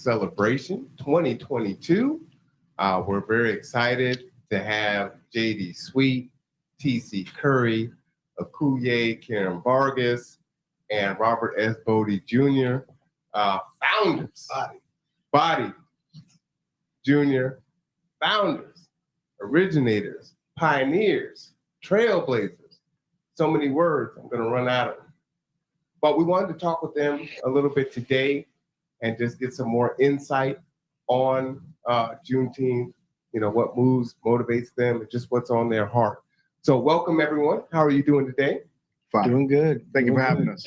celebration 2022. We're very excited to have J.D. Sweet, T.C. Curry, Akuyea, Karen Vargas, and Robert S. Boddie Jr., founders, Boddie Jr., founders, originators, pioneers, trailblazers. So many words, I'm going to run out of them. But we wanted to talk with them a little bit today and just get some more insight on Juneteenth, what moves, motivates them, and just what's on their heart. So welcome, everyone. How are you doing today? Fine. Doing good. Thank you for having us.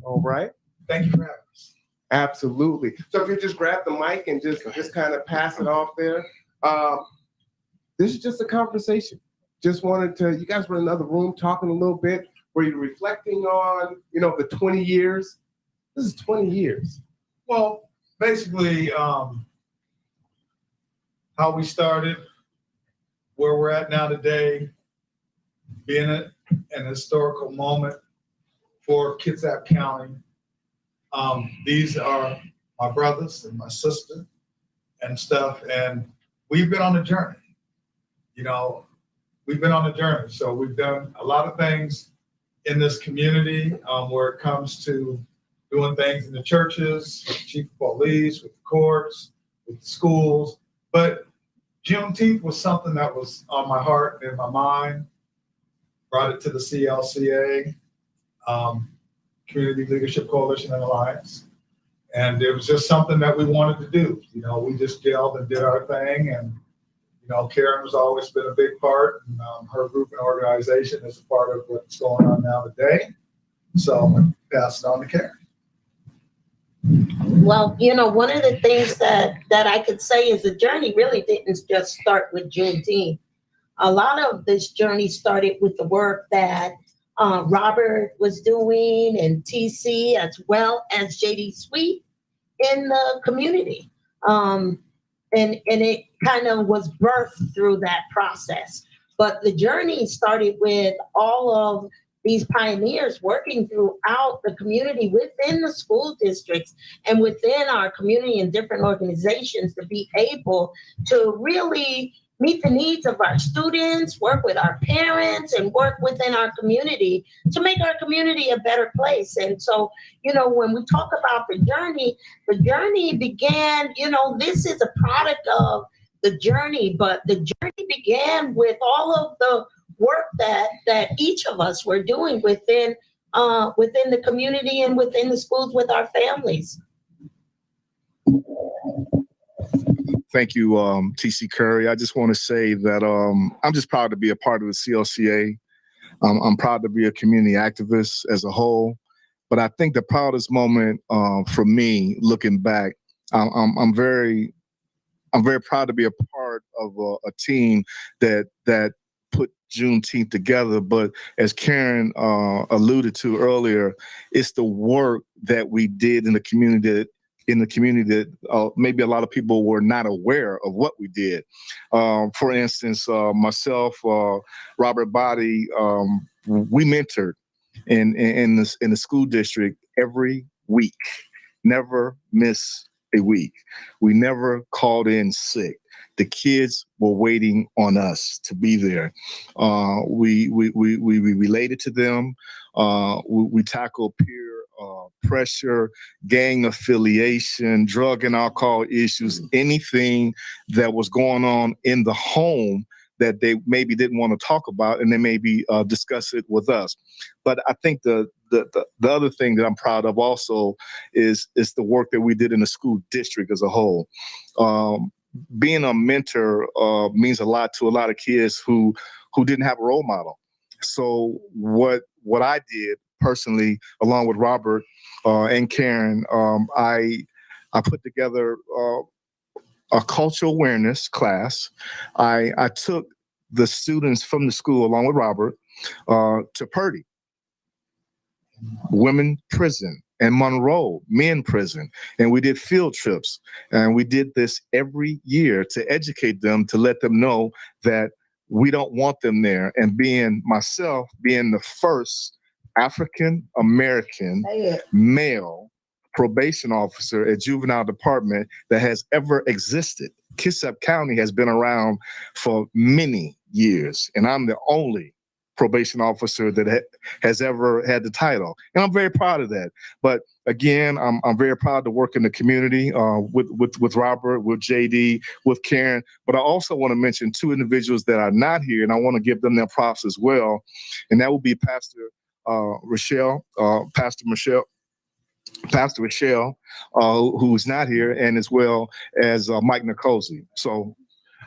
All right. Thank you for having us. Absolutely. So if you just grab the mic and just kind of pass it off there. This is just a conversation. Just wanted to, you guys were in another room talking a little bit. Were you reflecting on, the 20 years? This is 20 years. Well, basically, how we started, where we're at now today, being an historical moment for Kitsap County. These are my brothers and my sister and stuff, and we've been on a journey. We've been on a journey. So we've done a lot of things in this community where it comes to doing things in the churches, with the chief of police, with the courts, with the schools. But Juneteenth was something that was on my heart and in my mind. Brought it to the CLCA, Community Leadership Coalition and Alliance. And it was just something that we wanted to do. We just gelled and did our thing. And, Karen has always been a big part. And her group and organization is a part of what's going on now today. So I'm going to pass it on to Karen. Well, one of the things that I could say is the journey really didn't just start with Juneteenth. A lot of this journey started with the work that Robert was doing and TC as well as JD Sweet in the community. And it kind of was birthed through that process. But the journey started with all of these pioneers working throughout the community within the school districts and within our community and different organizations to be able to really meet the needs of our students, work with our parents, and work within our community to make our community a better place. And so, when we talk about the journey began, this is a product of the journey, but the journey began with all of the work that each of us were doing within the community and within the schools with our families. Thank you, T.C. Curry. I just want to say that I'm just proud to be a part of the CLCA. I'm proud to be a community activist as a whole. But I think the proudest moment for me, looking back, I'm very proud to be a part of a team that put Juneteenth together. But as Karen alluded to earlier, it's the work that we did in the community that maybe a lot of people were not aware of what we did. For instance, myself, Robert Boddie, we mentored in the school district every week, never miss a week. We never called in sick. The kids were waiting on us to be there. We related to them. We tackled peer pressure, gang affiliation, drug and alcohol issues, anything that was going on in the home that they maybe didn't want to talk about, and they maybe discuss it with us. But I think the other thing that I'm proud of also is the work that we did in the school district as a whole. Being a mentor means a lot to a lot of kids who didn't have a role model. So what I did personally, along with Robert and Karen, I put together a cultural awareness class. I took the students from the school, along with Robert, to Purdy, women prison, and Monroe, men prison. And we did field trips. And we did this every year to educate them, to let them know that we don't want them there. And being the first African-American male probation officer at juvenile department that has ever existed. Kitsap County has been around for many years, and I'm the only probation officer that has ever had the title, and I'm very proud of that. But again, I'm very proud to work in the community with Robert, with JD, with Karen. But I also want to mention two individuals that are not here, and I want to give them their props as well, and that will be Pastor Michelle, who's not here, and as well as Mike Nicosi. So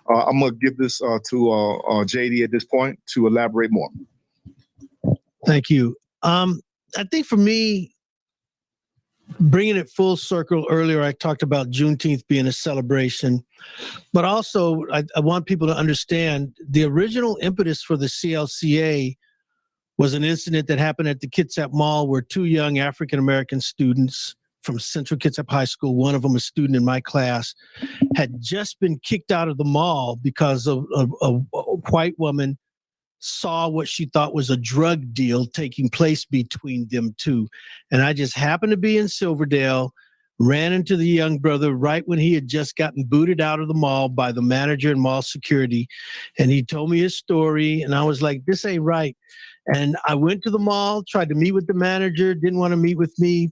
I'm going to give this to JD at this point to elaborate more. Thank you. I think for me, bringing it full circle, earlier I talked about Juneteenth being a celebration, but also I want people to understand the original impetus for the CLCA was an incident that happened at the Kitsap Mall where two young African-American students from Central Kitsap High School, one of them a student in my class, had just been kicked out of the mall because of a white woman saw what she thought was a drug deal taking place between them two. And I just happened to be in Silverdale, ran into the young brother right when he had just gotten booted out of the mall by the manager and mall security. And he told me his story, and I was like, this ain't right. And I went to the mall, tried to meet with the manager, didn't want to meet with me.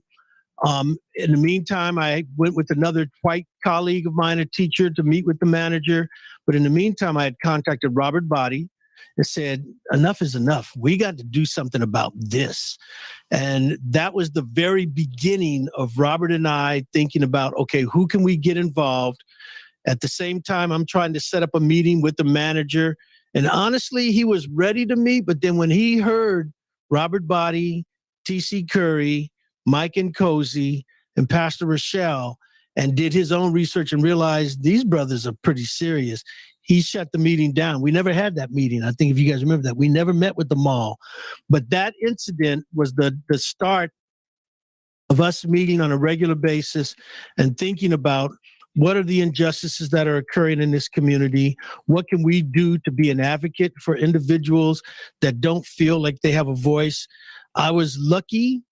In the meantime, I went with another white colleague of mine, a teacher, to meet with the manager. But in the meantime, I had contacted Robert Boddie and said, enough is enough. We got to do something about this. And that was the very beginning of Robert and I thinking about, okay, who can we get involved? At the same time, I'm trying to set up a meeting with the manager. And honestly, he was ready to meet. But then when he heard Robert Boddie, T.C. Curry, Mike and Cozy, and Pastor Rochelle, and did his own research and realized these brothers are pretty serious, he shut the meeting down. We never had that meeting. I think if you guys remember that, we never met with the mall. But that incident was the start of us meeting on a regular basis and thinking about what are the injustices that are occurring in this community? What can we do to be an advocate for individuals that don't feel like they have a voice? I was lucky.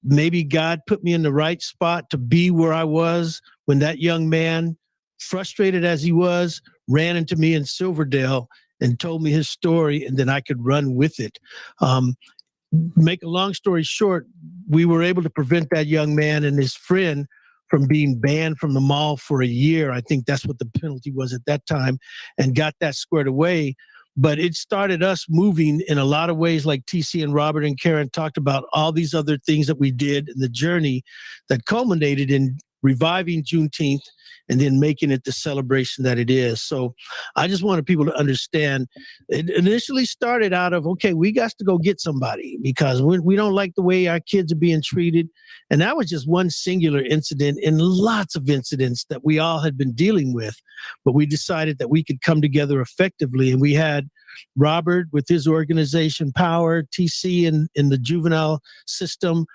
Maybe God put me in the right spot to be where I was when that young man, frustrated as he was, ran into me in Silverdale and told me his story, and then I could run with it. Make a long story short, we were able to prevent that young man and his friend from being banned from the mall for a year. I think that's what the penalty was at that time, and got that squared away. But it started us moving in a lot of ways, like TC and Robert and Karen talked about, all these other things that we did in the journey that culminated in reviving Juneteenth and then making it the celebration that it is. So I just wanted people to understand it initially started out of, okay, we got to go get somebody because we don't like the way our kids are being treated. And that was just one singular incident in lots of incidents that we all had been dealing with. But we decided that we could come together effectively. And we had Robert with his organization Power, TC in the juvenile system,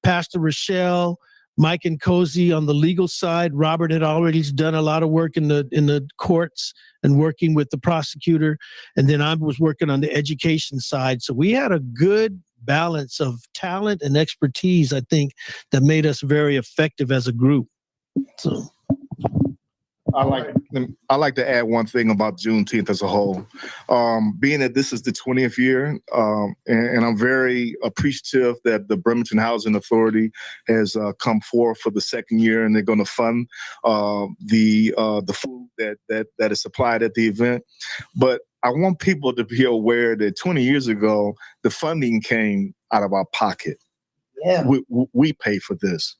Pastor Rochelle, Mike and Cozy on the legal side. Robert had already done a lot of work in the courts and working with the prosecutor. And then I was working on the education side. So we had a good balance of talent and expertise, I think, that made us very effective as a group. So I like to add one thing about Juneteenth as a whole. Being that this is the 20th year, and I'm very appreciative that the Bremerton Housing Authority has come forth for the second year, and they're going to fund the food that is supplied at the event. But I want people to be aware that 20 years ago, the funding came out of our pocket. Yeah. We pay for this.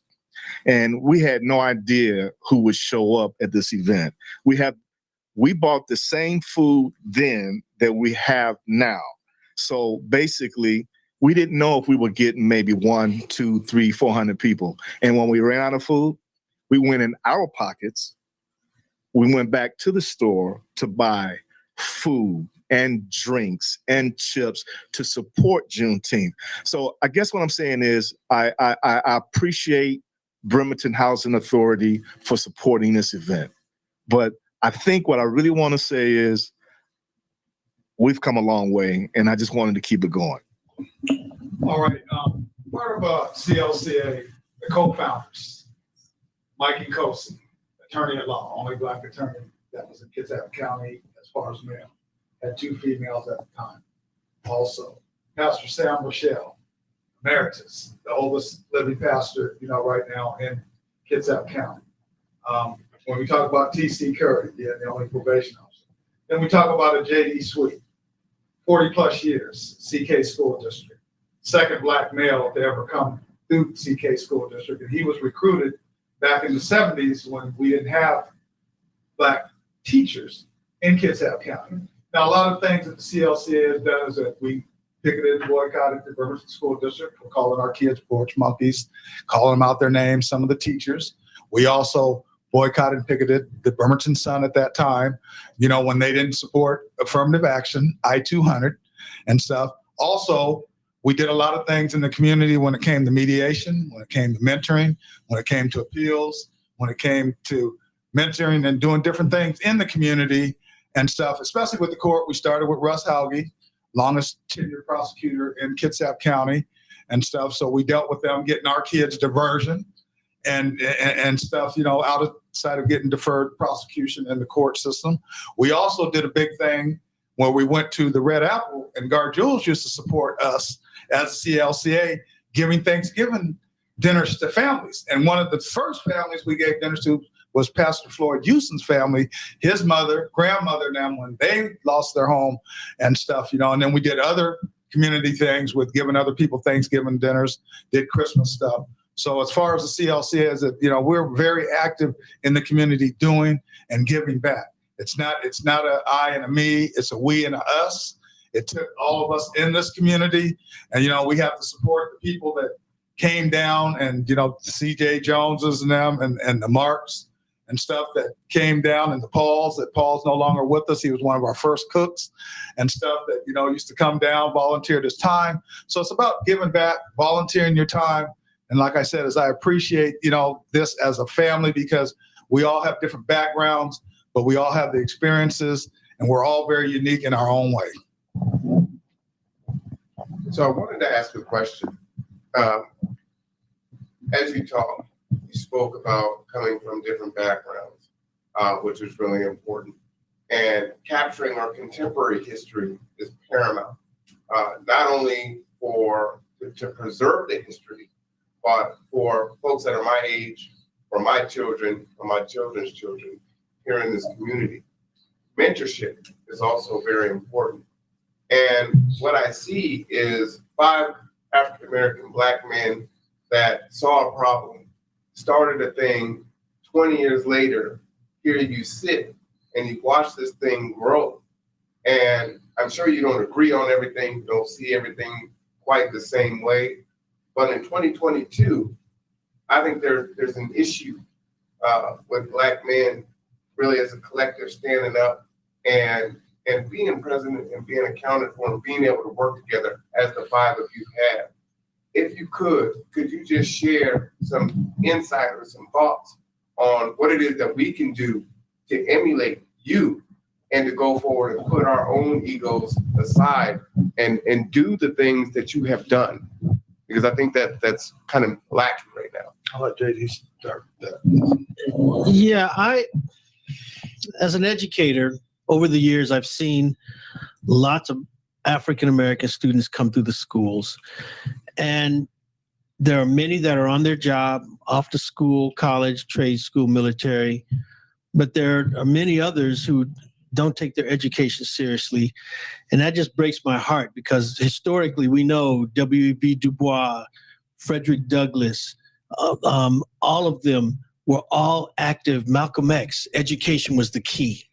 And we had no idea who would show up at this event. We bought the same food then that we have now. So basically, we didn't know if we were getting maybe 1, 2, 3, 400 people. And when we ran out of food, we went in our pockets. We went back to the store to buy food and drinks and chips to support Juneteenth. So I guess what I'm saying is I appreciate Bremerton Housing Authority for supporting this event. But I think what I really want to say is we've come a long way, and I just wanted to keep it going. All right. Part of CLCA, the co-founders, Mikey Cosi, attorney at law, only Black attorney that was in Kitsap County as far as male. Had 2 females at the time. Also, Pastor Sam Rochelle, emeritus, the oldest living pastor, right now in Kitsap County. When we talk about T.C. Curry, the only probation officer. Then we talk about a J.D. Sweet, 40 plus years, CK School District. Second Black male to ever come through CK School District. And he was recruited back in the 70s when we didn't have Black teachers in Kitsap County. Now, a lot of things that the CLCA has done is that we picketed and boycotted the Bremerton School District for calling our kids porch monkeys, calling them out their names, some of the teachers. We also boycotted and picketed the Bremerton Sun at that time, when they didn't support affirmative action, I-200 and stuff. Also, we did a lot of things in the community when it came to mediation, when it came to mentoring, when it came to appeals, when it came to mentoring and doing different things in the community and stuff, especially with the court. We started with Russ Hauge, longest tenured prosecutor in Kitsap County and stuff. So we dealt with them getting our kids diversion and stuff, outside of getting deferred prosecution in the court system. We also did a big thing where we went to the Red Apple, and Gar Jules used to support us as a CLCA, giving Thanksgiving dinners to families. And one of the first families we gave dinners to was Pastor Floyd Houston's family, his mother, grandmother, and them when they lost their home and stuff, and then we did other community things with giving other people Thanksgiving dinners, did Christmas stuff. So as far as the CLCA is, we're very active in the community doing and giving back. It's not a I and a me, it's a we and a us. It took all of us in this community, and we have to support the people that came down, and the CJ Joneses and them and the Marks and stuff that came down, and Paul's no longer with us. He was one of our first cooks and stuff that used to come down, volunteered his time. So it's about giving back, volunteering your time. And like I said, I appreciate, this as a family, because we all have different backgrounds, but we all have the experiences, and we're all very unique in our own way. So I wanted to ask a question. As you talked, you spoke about coming from different backgrounds, which is really important. And capturing our contemporary history is paramount, not only to preserve the history, but for folks that are my age, for my children, for my children's children here in this community. Mentorship is also very important. And what I see is 5 African-American Black men that saw a problem, started a thing. 20 years later, here you sit and you watch this thing grow. And I'm sure you don't agree on everything, you don't see everything quite the same way. But in 2022, I think there's an issue with Black men really as a collective standing up and being present and being accounted for and being able to work together as the 5 of you have. If you could you just share some insight or some thoughts on what it is that we can do to emulate you and to go forward and put our own egos aside and do the things that you have done? Because I think that's kind of lacking right now. I'll let JD start that. Yeah, as an educator, over the years, I've seen lots of African-American students come through the schools. And there are many that are on their job, off to school, college, trade school, military. But there are many others who don't take their education seriously. And that just breaks my heart, because historically we know W.E.B. Du Bois, Frederick Douglass, all of them were all active. Malcolm X, education was the key.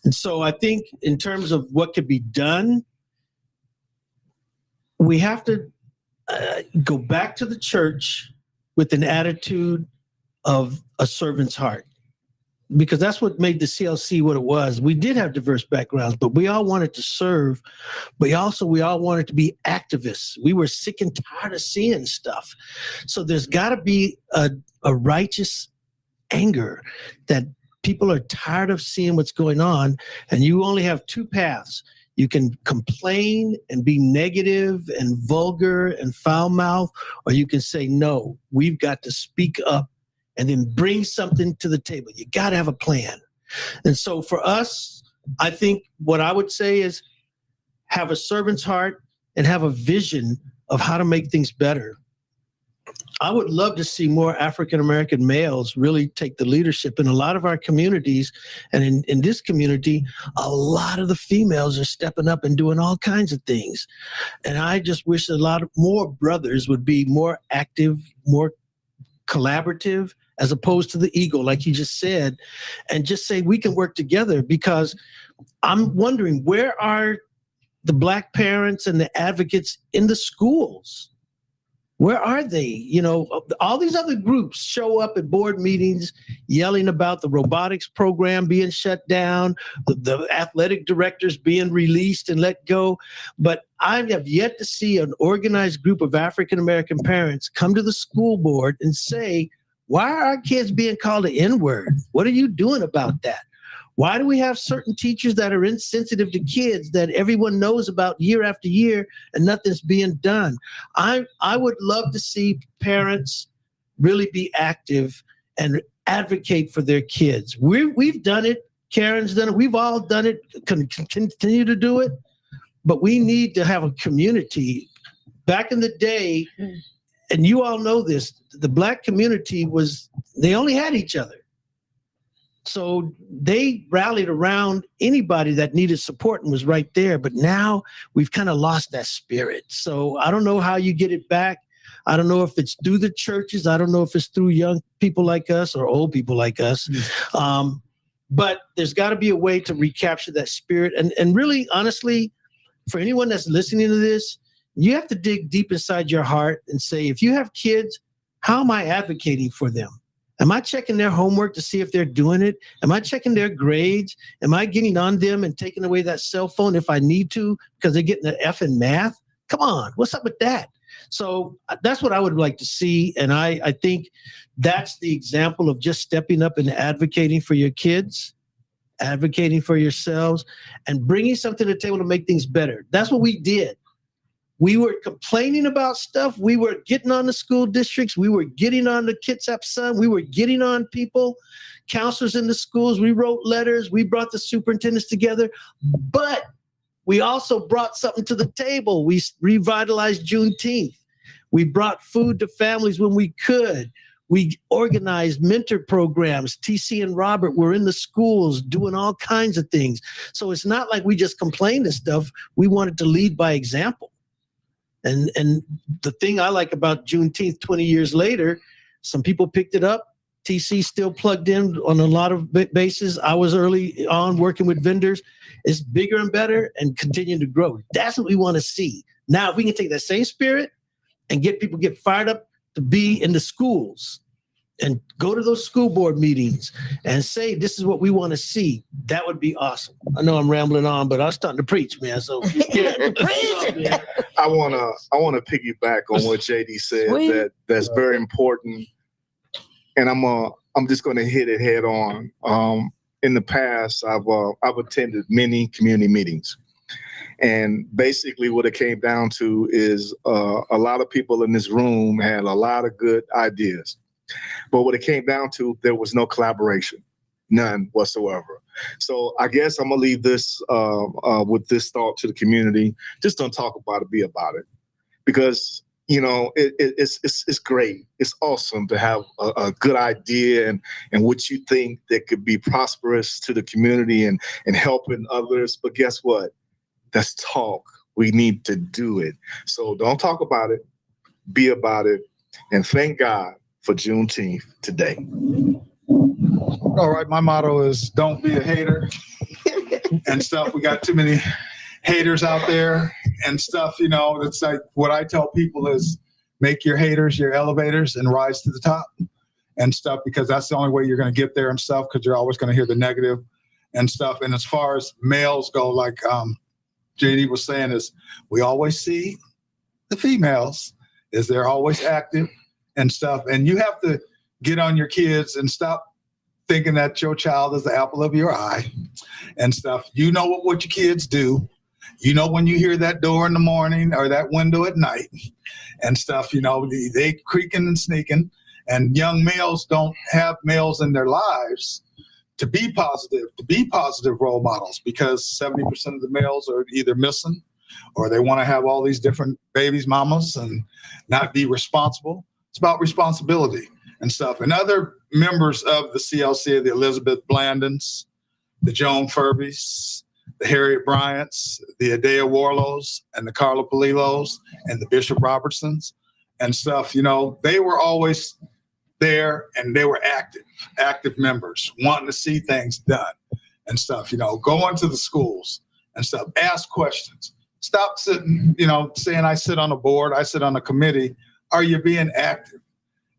And so I think in terms of what could be done, we have to go back to the church with an attitude of a servant's heart, because that's what made the CLC what it was. We did have diverse backgrounds, but we all wanted to serve, but we all wanted to be activists. We were sick and tired of seeing stuff. So there's got to be a righteous anger that people are tired of seeing what's going on, and you only have 2 paths. You can complain and be negative and vulgar and foul mouth, or you can say, no, we've got to speak up and then bring something to the table. You got to have a plan. And so for us, I think what I would say is have a servant's heart and have a vision of how to make things better. I would love to see more African-American males really take the leadership in a lot of our communities. And in this community, a lot of the females are stepping up and doing all kinds of things. And I just wish a lot of more brothers would be more active, more collaborative, as opposed to the ego, like you just said, and just say we can work together. Because I'm wondering, where are the Black parents and the advocates in the schools? Where are they? You know, all these other groups show up at board meetings yelling about the robotics program being shut down, the athletic directors being released and let go. But I have yet to see an organized group of African-American parents come to the school board and say, why are our kids being called the N-word? What are you doing about that? Why do we have certain teachers that are insensitive to kids that everyone knows about year after year and nothing's being done? I would love to see parents really be active and advocate for their kids. We've done it. Karen's done it. We've all done it. Continue to do it. But we need to have a community. Back in the day, and you all know this, the Black community they only had each other. So they rallied around anybody that needed support and was right there. But now we've kind of lost that spirit. So I don't know how you get it back. I don't know if it's through the churches. I don't know if it's through young people like us or old people like us. But there's got to be a way to recapture that spirit. And really, honestly, for anyone that's listening to this, you have to dig deep inside your heart and say, if you have kids, how am I advocating for them? Am I checking their homework to see if they're doing it? Am I checking their grades? Am I getting on them and taking away that cell phone if I need to because they're getting an F in math? Come on, what's up with that? So that's what I would like to see. And I think that's the example of just stepping up and advocating for your kids, advocating for yourselves, and bringing something to the table to make things better. That's what we did. We were complaining about stuff. We were getting on the school districts. We were getting on the Kitsap Sun. We were getting on people, counselors in the schools. We wrote letters. We brought the superintendents together. But we also brought something to the table. We revitalized Juneteenth. We brought food to families when we could. We organized mentor programs. TC and Robert were in the schools doing all kinds of things. So it's not like we just complained and stuff. We wanted to lead by example. And the thing I like about Juneteenth 20 years later, some people picked it up. TC still plugged in on a lot of bases. I was early on working with vendors. It's bigger and better and continuing to grow. That's what we want to see. Now, if we can take that same spirit and get people get fired up to be in the schools and go to those school board meetings and say, this is what we want to see, that would be awesome. I know I'm rambling on, but I was starting to preach, man. So yeah. I wanna piggyback on what JD said. That's very important, and I'm just gonna hit it head on. In the past, I've attended many community meetings, and basically what it came down to is a lot of people in this room had a lot of good ideas. But what it came down to, there was no collaboration, none whatsoever. So I guess I'm gonna leave this with this thought to the community. Just don't talk about it, be about it, because you know it's great. It's awesome to have a good idea and what you think that could be prosperous to the community and helping others. But guess what? That's talk. We need to do it. So don't talk about it, be about it, and thank God for Juneteenth today. All right, my motto is don't be a hater and stuff. We got too many haters out there and stuff, you know. It's like what I tell people is make your haters your elevators and rise to the top and stuff, because that's the only way you're going to get there and stuff, because you're always going to hear the negative and stuff. And as far as males go, like JD was saying, is we always see the females is they're always active and stuff. And you have to get on your kids and stop thinking that your child is the apple of your eye and stuff. You know what your kids do. You know when you hear that door in the morning or that window at night and stuff, you know, they creaking and sneaking And young males don't have males in their lives to be positive role models, because 70% of the males are either missing or they want to have all these different babies, mamas, and not be responsible. It's about responsibility and stuff. And other members of the CLC, the Elizabeth Blandons, the Joan Furbys, the Harriet Bryants, the Adea Warlows, and the Carla Polilos, and the Bishop Robertsons and stuff, they were always there, and they were active members, wanting to see things done and stuff, go into the schools and stuff, ask questions. Stop sitting, saying I sit on a board, I sit on a committee. Are you being active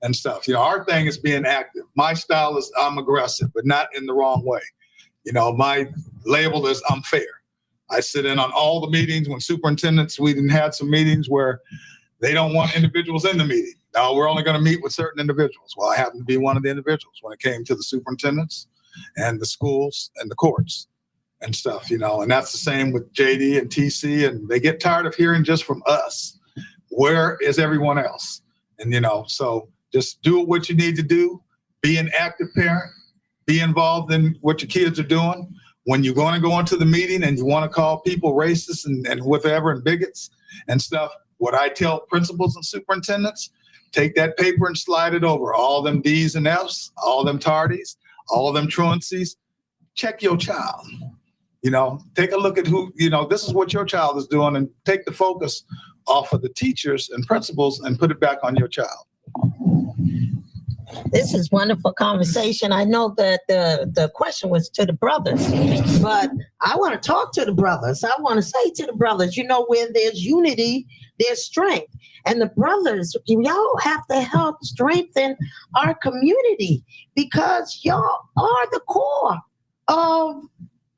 and stuff? Our thing is being active. My style is I'm aggressive, but not in the wrong way. My label is I'm fair. I sit in on all the meetings. When superintendents, we had some meetings where they don't want individuals in the meeting. No, we're only going to meet with certain individuals. Well, I happen to be one of the individuals when it came to the superintendents and the schools and the courts and stuff, and that's the same with JD and TC, and they get tired of hearing just from us. Where is everyone else? And, so just do what you need to do. Be an active parent. Be involved in what your kids are doing. When you're going to go into the meeting and you want to call people racist and whatever and bigots and stuff, what I tell principals and superintendents, take that paper and slide it over. All them D's and F's, all them tardies, all them truancies. Check your child. Take a look at who, this is what your child is doing, and take the focus off of the teachers and principals and put it back on your child. This is wonderful conversation. I know that the question was to the brothers, but I want to talk to the brothers. I want to say to the brothers, where there's unity, there's strength. And the brothers, y'all have to help strengthen our community, because y'all are the core of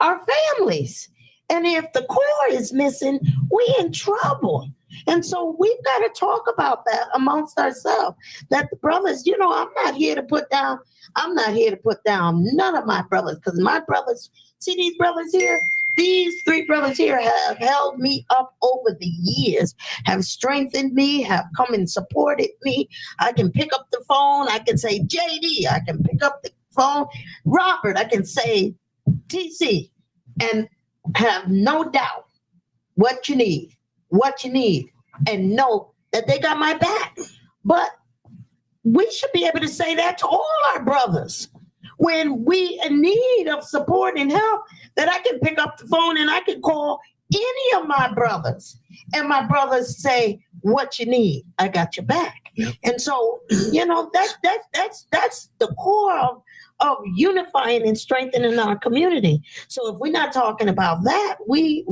our families. And if the core is missing, we're in trouble. And so we've got to talk about that amongst ourselves, that the brothers, I'm not here to put down none of my brothers, because my brothers, see these brothers here, these three brothers here have held me up over the years, have strengthened me, have come and supported me. I can pick up the phone. I can say, JD, I can pick up the phone. Robert, I can say, TC, and have no doubt what you need, and know that they got my back. But we should be able to say that to all our brothers when we in need of support and help, that I can pick up the phone and I can call any of my brothers, and my brothers say, what you need, I got your back. Yep. And so, that's the core of unifying and strengthening our community. So if we're not talking about that, we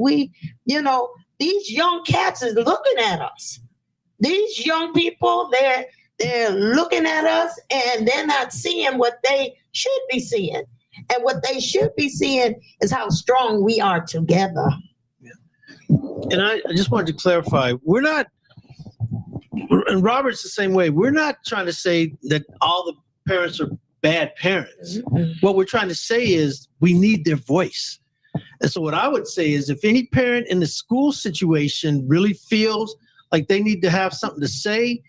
these young cats is looking at us. These young people, they're looking at us, and they're not seeing what they should be seeing. And what they should be seeing is how strong we are together. Yeah. And I just wanted to clarify, we're not, and Robert's the same way, we're not trying to say that all the parents are bad parents. Mm-hmm. What we're trying to say is we need their voice. And so what I would say is, if any parent in the school situation really feels like they need to have something to say,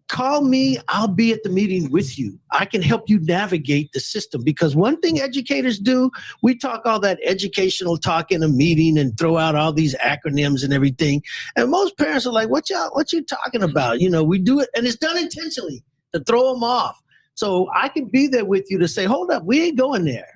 call me. I'll be at the meeting with you. I can help you navigate the system, because one thing educators do, we talk all that educational talk in a meeting and throw out all these acronyms and everything. And most parents are like, what you talking about? We do it, and it's done intentionally to throw them off. So I can be there with you to say, hold up, we ain't going there.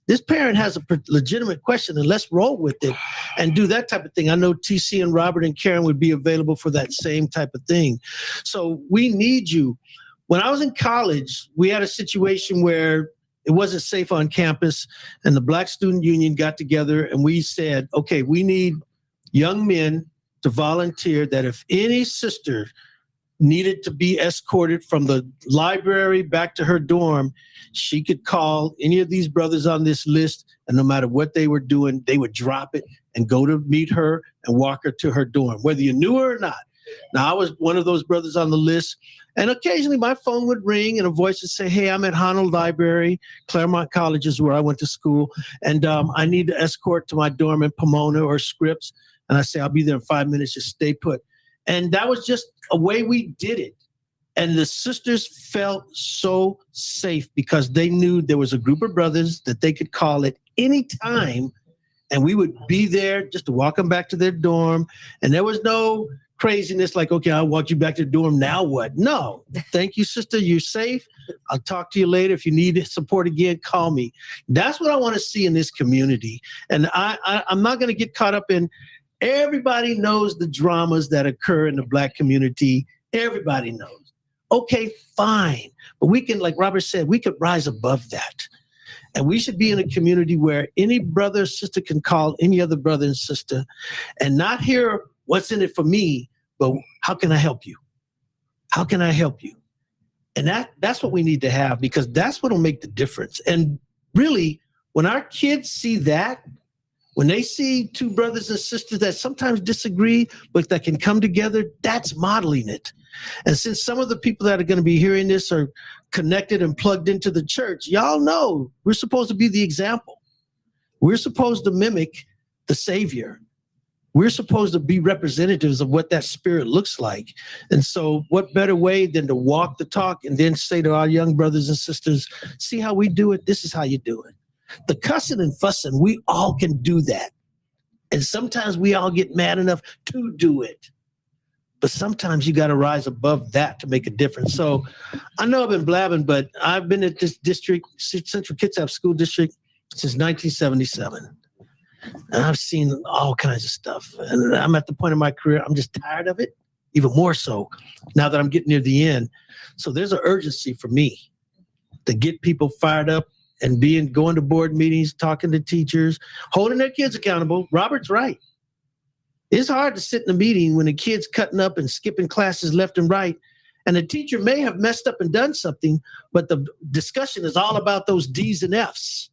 This parent has a legitimate question, and let's roll with it and do that type of thing. I know TC and Robert and Karen would be available for that same type of thing. So we need you. When I was in college, we had a situation where it wasn't safe on campus, and the Black Student Union got together and we said, okay, we need young men to volunteer, that if any sister needed to be escorted from the library back to her dorm, she could call any of these brothers on this list, and no matter what they were doing, they would drop it and go to meet her and walk her to her dorm, whether you knew her or not. Now, I was one of those brothers on the list, and occasionally my phone would ring and a voice would say, hey, I'm at Honnold Library, Claremont College is where I went to school, and I need to escort to my dorm in Pomona or Scripps. And I say, I'll be there in 5 minutes, just stay put. And that was just a way we did it. And the sisters felt so safe because they knew there was a group of brothers that they could call at any time, and we would be there just to walk them back to their dorm. And there was no craziness like, okay, I'll walk you back to the dorm. Now what? No. Thank you, sister. You're safe. I'll talk to you later. If you need support again, call me. That's what I want to see in this community. And I'm not going to get caught up in everybody knows the dramas that occur in the Black community. Everybody knows. Okay, fine. But we can, like Robert said, we could rise above that. And we should be in a community where any brother or sister can call any other brother and sister and not hear what's in it for me, but how can I help you? How can I help you? And that's what we need to have, because that's what will make the difference. And really, when our kids see that, when they see two brothers and sisters that sometimes disagree, but that can come together, that's modeling it. And since some of the people that are going to be hearing this are connected and plugged into the church, y'all know we're supposed to be the example. We're supposed to mimic the Savior. We're supposed to be representatives of what that spirit looks like. And so what better way than to walk the talk and then say to our young brothers and sisters, see how we do it? This is how you do it. The cussing and fussing, we all can do that. And sometimes we all get mad enough to do it. But sometimes you got to rise above that to make a difference. So I know I've been blabbing, but I've been at this district, Central Kitsap School District, since 1977. And I've seen all kinds of stuff. And I'm at the point in my career, I'm just tired of it, even more so now that I'm getting near the end. So there's an urgency for me to get people fired up and going to board meetings, talking to teachers, holding their kids accountable. Robert's right. It's hard to sit in a meeting when the kid's cutting up and skipping classes left and right. And the teacher may have messed up and done something, but the discussion is all about those D's and F's.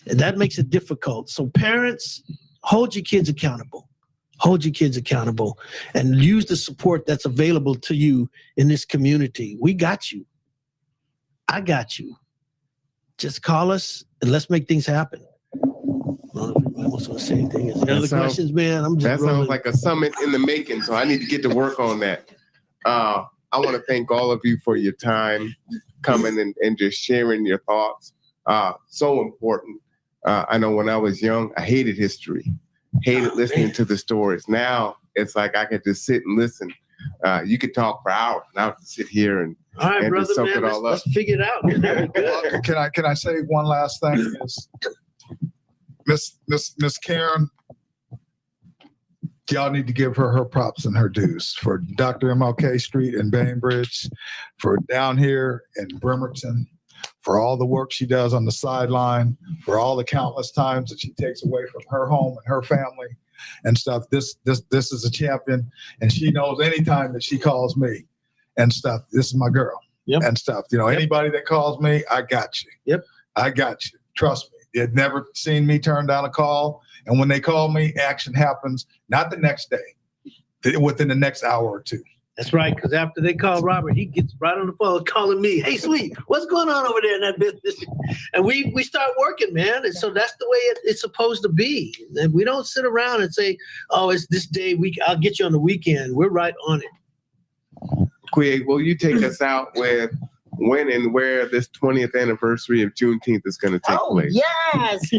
And that makes it difficult. So parents, hold your kids accountable. Hold your kids accountable and use the support that's available to you in this community. We got you. I got you. Just call us and let's make things happen. I almost want to say anything. Any other questions, man? I'm just that rolling. sounds like a summit in the making, so I need to get to work on that. I want to thank all of you for your time coming and just sharing your thoughts. So important. I know when I was young, I hated history, hated listening to the stories. Now it's like I can just sit and listen. You could talk for hours, and I can sit here and All right, and brother, just soak man, it all let's up. figure it out. Man. That'd be good. Can I say one last thing? Miss Karen, y'all need to give her props and her dues for Dr. MLK Street in Bainbridge, for down here in Bremerton, for all the work she does on the sideline, for all the countless times that she takes away from her home and her family and stuff. This is a champion, and she knows anytime that she calls me and stuff, this is my girl. Yep. And stuff. You know, anybody that calls me, I got you. Yep. I got you. Trust me. They've never seen me turn down a call. And when they call me, action happens, not the next day, within the next hour or two. That's right, because after they call Robert, he gets right on the phone calling me, hey, sweet, what's going on over there in that business? And we start working, man. And so that's the way it's supposed to be. And we don't sit around and say, oh, it's this day, I'll get you on the weekend. We're right on it. Akuyea, will you take us out with when and where this 20th anniversary of Juneteenth is going to take place? Yes.